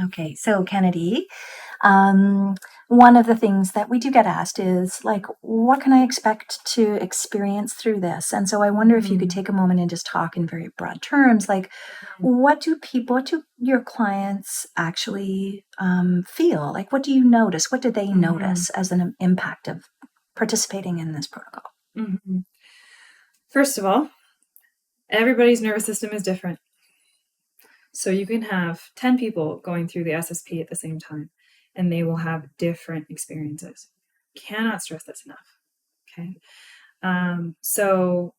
Okay, so Kennedy, um, one of the things that we do get asked is like, what can I expect to experience through this? And so I wonder if you could Mhm. take a moment and just talk in very broad terms, like, what do your clients actually feel? Like, what do you notice? What do they Mhm. notice as an impact of participating in this protocol? Mhm. First of all, everybody's nervous system is different. So you can have 10 people going through the SSP at the same time, and they will have different experiences. Cannot stress this enough. Okay. So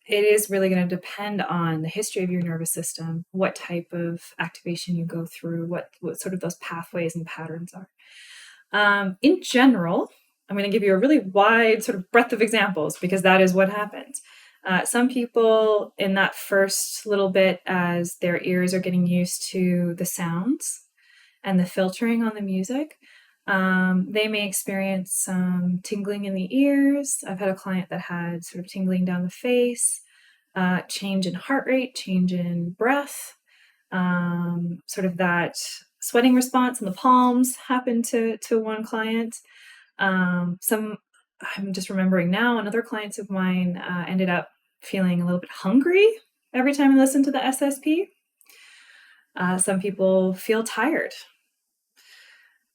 it is really going to depend on the history of your nervous system, what type of activation you go through, what sort of those pathways and patterns are. In general, I'm going to give you a really wide sort of breadth of examples because that is what happens. Some people, in that first little bit, as their ears are getting used to the sounds and the filtering on the music, they may experience some tingling in the ears. I've had a client that had sort of tingling down the face, change in heart rate, change in breath, sort of that sweating response in the palms happened to one client. Some I'm just remembering now, another clients of mine ended up feeling a little bit hungry every time I listen to the SSP. Some people feel tired.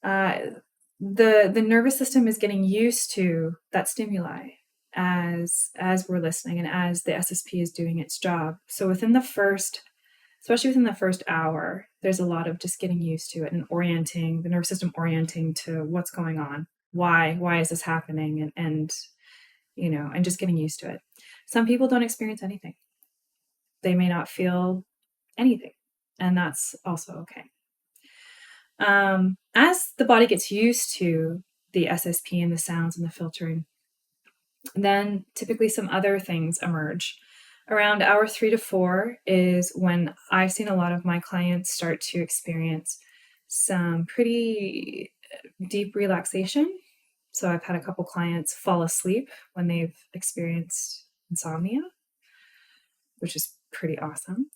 Uh, the nervous system is getting used to that stimuli as we're listening and as the SSP is doing its job. So especially within the first hour, there's a lot of just getting used to it and orienting the nervous system, orienting to what's going on, why is this happening, and and just getting used to it. Some people don't experience anything. They may not feel anything, and that's also okay. As the body gets used to the SSP and the sounds and the filtering, then typically some other things emerge. Around hour 3 to 4 is when I've seen a lot of my clients start to experience some pretty deep relaxation. So I've had a couple clients fall asleep when they've experienced insomnia, which is pretty awesome.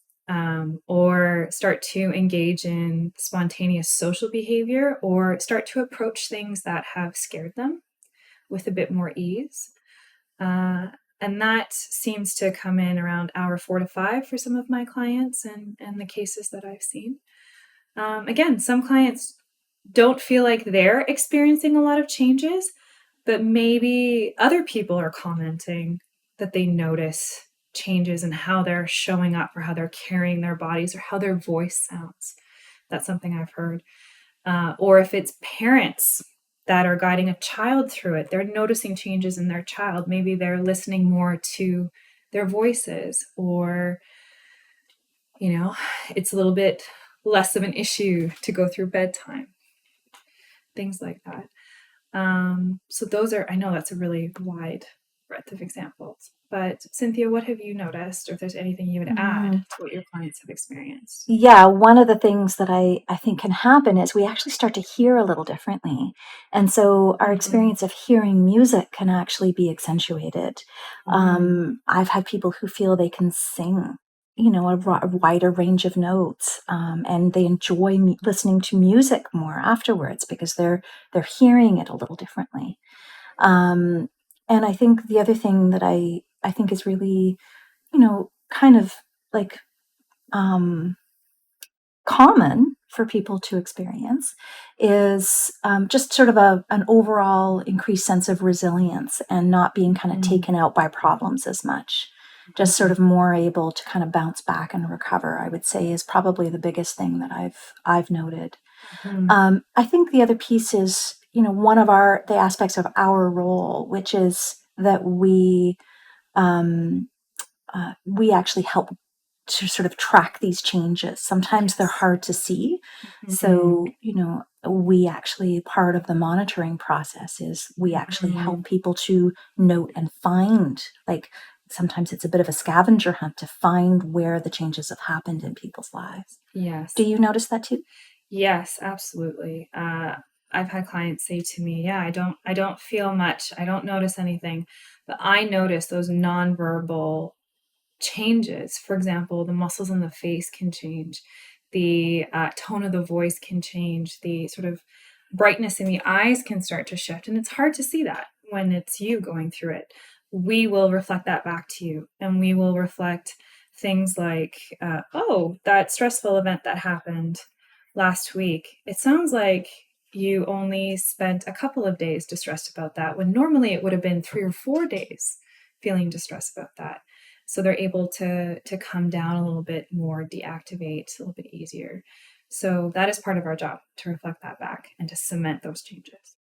Or start to engage in spontaneous social behavior or start to approach things that have scared them with a bit more ease. Uh, and that seems to come in around hour 4 to 5 for some of my clients and the cases that I've seen. Again, some clients don't feel like they're experiencing a lot of changes, but maybe other people are commenting that they notice changes in how they're showing up or how they're carrying their bodies or how their voice sounds. That's something I've heard. Or if it's parents that are guiding a child through it, they're noticing changes in their child. Maybe they're listening more to their voices, or, it's a little bit less of an issue to go through bedtime, things like that. So those are, I know that's a really wide breadth of examples. But Cynthia, what have you noticed, or if there's anything you would add Mhm. to what your clients have experienced? Yeah, one of the things that I think can happen is we actually start to hear a little differently. And so our Mm-hmm. experience of hearing music can actually be accentuated. Mm-hmm. I've had people who feel they can sing, a wider range of notes, and they enjoy listening to music more afterwards because they're hearing it a little differently. Um, and I think the other thing that I think is really, kind of like um, common for people to experience is just sort of an overall increased sense of resilience and not being kind of taken out by problems as much. Just sort Mm-hmm. of more able to kind of bounce back and recover, I would say, is probably the biggest thing that I've noted. Mm-hmm. I think the other piece is, one of the aspects of our role, which is that um, we actually help to sort of track these changes. Sometimes they're Yes. hard to see. Mm-hmm. So, we actually, part of the monitoring process is we actually Mm-hmm. help people to note and find, like, sometimes it's a bit of a scavenger hunt to find where the changes have happened in people's lives. Do Yes. you notice that too? Yes, absolutely. I've had clients say to me, "Yeah, I don't feel much. I don't notice anything, but I notice those nonverbal changes. For example, the muscles in the face can change. The tone of the voice can change. The sort of brightness in the eyes can start to shift. And it's hard to see that when it's you going through it. We will reflect that back to you, and we will reflect things like, oh, that stressful event that happened last week. It sounds like you only spent a couple of days distressed about that, when normally it would have been 3 or 4 days feeling distressed about that. So they're able to come down a little bit more, deactivate a little bit easier. So that is part of our job, to reflect that back and to cement those changes.